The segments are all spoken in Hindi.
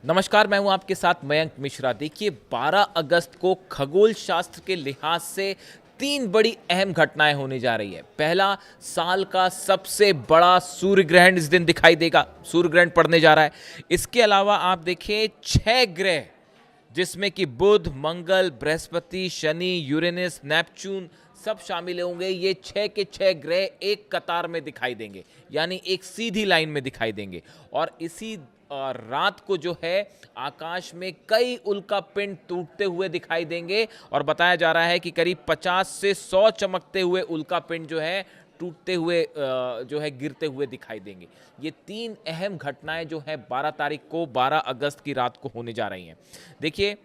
नमस्कार, मैं हूं आपके साथ मयंक मिश्रा। देखिए 12 अगस्त को खगोल शास्त्र के लिहाज से तीन बड़ी अहम घटनाएं होने जा रही है। पहला, साल का सबसे बड़ा सूर्य ग्रहण इस दिन दिखाई देगा, सूर्य ग्रहण पड़ने जा रहा है। इसके अलावा आप देखिए 6 ग्रह, जिसमें कि बुध, मंगल, बृहस्पति, शनि, यूरेनस, नेपच्यून सब शामिल होंगे। ये 6 के 6 ग्रह एक कतार में दिखाई देंगे, यानी एक सीधी लाइन में दिखाई देंगे। और इसी रात को जो है आकाश में कई उल्का पिंड टूटते हुए दिखाई देंगे। और बताया जा रहा है कि करीब 50 से 100 चमकते हुए उल्का पिंड जो है टूटते हुए जो है गिरते हुए दिखाई देंगे। ये तीन अहम घटनाएं जो है 12 तारीख को 12 अगस्त की रात को होने जा रही हैं। देखिए,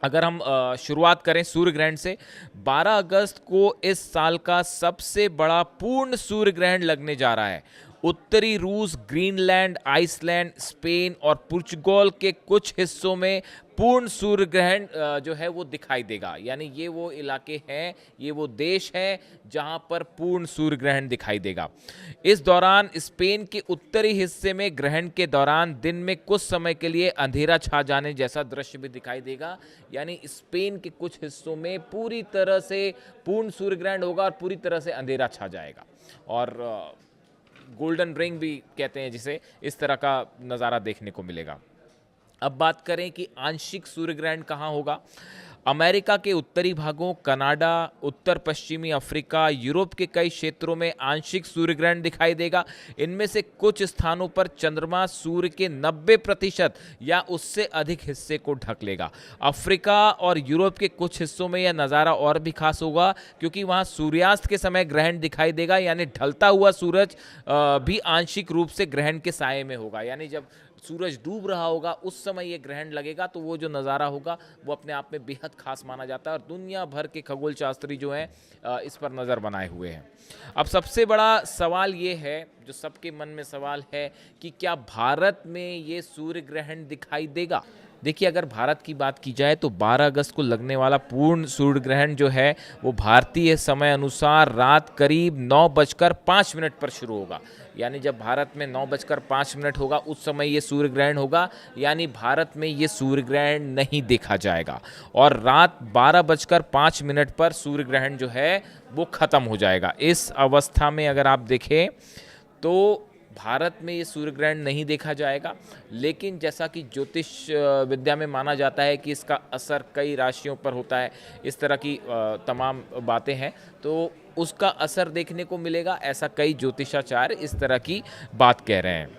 अगर हम शुरुआत करें सूर्य ग्रहण से, 12 अगस्त को इस साल का सबसे बड़ा पूर्ण सूर्य ग्रहण लगने जा रहा है। उत्तरी रूस, ग्रीनलैंड, आइसलैंड, स्पेन और पुर्तगाल के कुछ हिस्सों में पूर्ण सूर्य ग्रहण जो है वो दिखाई देगा। यानी ये वो इलाके हैं, ये वो देश हैं जहां पर पूर्ण सूर्य ग्रहण दिखाई देगा। इस दौरान स्पेन के उत्तरी हिस्से में ग्रहण के दौरान दिन में कुछ समय के लिए अंधेरा छा जाने जैसा दृश्य भी दिखाई देगा। यानी स्पेन के कुछ हिस्सों में पूरी तरह से पूर्ण सूर्य ग्रहण होगा और पूरी तरह से अंधेरा छा जाएगा। और गोल्डन रिंग भी कहते हैं जिसे, इस तरह का नज़ारा देखने को मिलेगा। अब बात करें कि आंशिक सूर्य ग्रहण कहाँ होगा। अमेरिका के उत्तरी भागों, कनाडा, उत्तर पश्चिमी अफ्रीका, यूरोप के कई क्षेत्रों में आंशिक सूर्य ग्रहण दिखाई देगा। इनमें से कुछ स्थानों पर चंद्रमा सूर्य के 90% या उससे अधिक हिस्से को ढक लेगा। अफ्रीका और यूरोप के कुछ हिस्सों में यह नज़ारा और भी खास होगा, क्योंकि वहाँ सूर्यास्त के समय ग्रहण दिखाई देगा। यानी ढलता हुआ सूरज भी आंशिक रूप से ग्रहण के साये में होगा। यानी जब सूरज डूब रहा होगा उस समय ये ग्रहण लगेगा, तो वो जो नज़ारा होगा वो अपने आप में बेहद खास माना जाता है। और दुनिया भर के खगोल शास्त्री जो हैं इस पर नज़र बनाए हुए हैं। अब सबसे बड़ा सवाल ये है, जो सबके मन में सवाल है, कि क्या भारत में ये सूर्य ग्रहण दिखाई देगा। देखिए, अगर भारत की बात की जाए तो 12 अगस्त को लगने वाला पूर्ण सूर्य ग्रहण जो है वो भारतीय समय अनुसार रात करीब 9:05 पर शुरू होगा। यानी जब भारत में 9:05 होगा उस समय ये सूर्य ग्रहण होगा। यानी भारत में ये सूर्य ग्रहण नहीं देखा जाएगा। और रात 12:05 पर सूर्य ग्रहण जो है वो ख़त्म हो जाएगा। इस अवस्था में अगर आप देखें तो भारत में ये सूर्य ग्रहण नहीं देखा जाएगा। लेकिन जैसा कि ज्योतिष विद्या में माना जाता है कि इसका असर कई राशियों पर होता है, इस तरह की तमाम बातें हैं, तो उसका असर देखने को मिलेगा। ऐसा कई ज्योतिषाचार्य इस तरह की बात कह रहे हैं।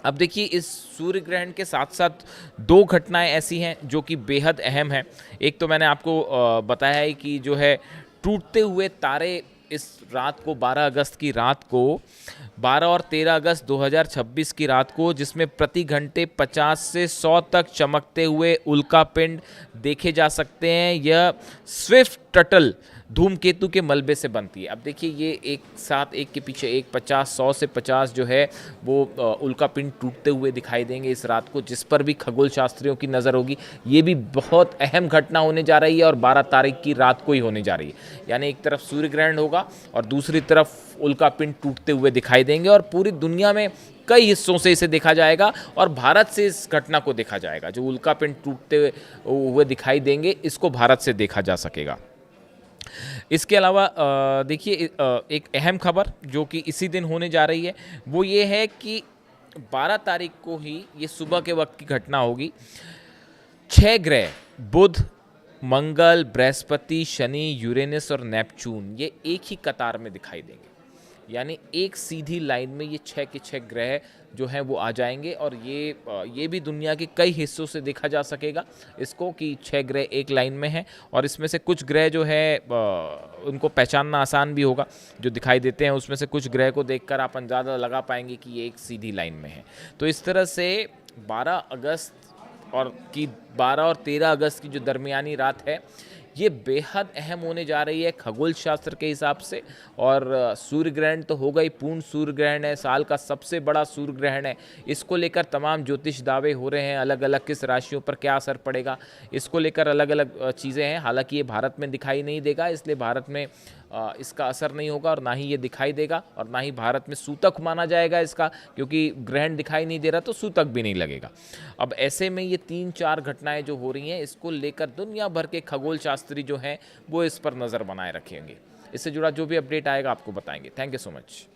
अब देखिए, इस सूर्य ग्रहण के साथ साथ दो घटनाएं ऐसी हैं जो कि बेहद अहम हैं। एक तो मैंने आपको बताया है कि जो है टूटते हुए तारे इस रात को, 12 अगस्त की रात को, 12 और 13 अगस्त 2026 की रात को, जिसमें प्रति घंटे 50 से 100 तक चमकते हुए उल्कापिंड देखे जा सकते हैं। यह स्विफ्ट टटल धूमकेतु के मलबे से बनती है। अब देखिए, ये एक साथ एक के पीछे एक 100 से 50 जो है वो उल्कापिंड टूटते हुए दिखाई देंगे इस रात को, जिस पर भी खगोल शास्त्रियों की नज़र होगी। ये भी बहुत अहम घटना होने जा रही है और 12 तारीख की रात को ही होने जा रही है। यानी एक तरफ सूर्य ग्रहण होगा और दूसरी तरफ उल्कापिंड टूटते हुए दिखाई देंगे। और पूरी दुनिया में कई हिस्सों से इसे देखा जाएगा और भारत से इस घटना को देखा जाएगा। जो उल्कापिंड टूटते हुए दिखाई देंगे, इसको भारत से देखा जा सकेगा। इसके अलावा देखिए, एक अहम खबर जो कि इसी दिन होने जा रही है वो ये है कि 12 तारीख को ही ये सुबह के वक्त की घटना होगी। 6 ग्रह, बुध, मंगल, बृहस्पति, शनि, यूरेनस और नेपच्यून, ये एक ही कतार में दिखाई देंगे। यानी एक सीधी लाइन में ये 6 के 6 ग्रह जो हैं वो आ जाएंगे। और ये भी दुनिया के कई हिस्सों से देखा जा सकेगा इसको, कि 6 ग्रह एक लाइन में हैं। और इसमें से कुछ ग्रह जो है उनको पहचानना आसान भी होगा। जो दिखाई देते हैं उसमें से कुछ ग्रह को देखकर आप अंदाज़ा लगा पाएंगे कि ये एक सीधी लाइन में है। तो इस तरह से 12 अगस्त और 12 और 13 अगस्त की जो दरमियानी रात है, ये बेहद अहम होने जा रही है खगोल शास्त्र के हिसाब से। और सूर्य ग्रहण तो होगा ही, पूर्ण सूर्य ग्रहण है, साल का सबसे बड़ा सूर्य ग्रहण है। इसको लेकर तमाम ज्योतिष दावे हो रहे हैं, अलग अलग किस राशियों पर क्या असर पड़ेगा, इसको लेकर अलग अलग चीज़ें हैं। हालांकि ये भारत में दिखाई नहीं देगा, इसलिए भारत में इसका असर नहीं होगा और ना ही ये दिखाई देगा और ना ही भारत में सूतक माना जाएगा इसका, क्योंकि ग्रहण दिखाई नहीं दे रहा तो सूतक भी नहीं लगेगा। अब ऐसे में ये 3-4 घटनाएं जो हो रही हैं, इसको लेकर दुनिया भर के खगोल शास्त्री जो हैं वो इस पर नज़र बनाए रखेंगे। इससे जुड़ा जो भी अपडेट आएगा आपको बताएंगे। Thank you so much.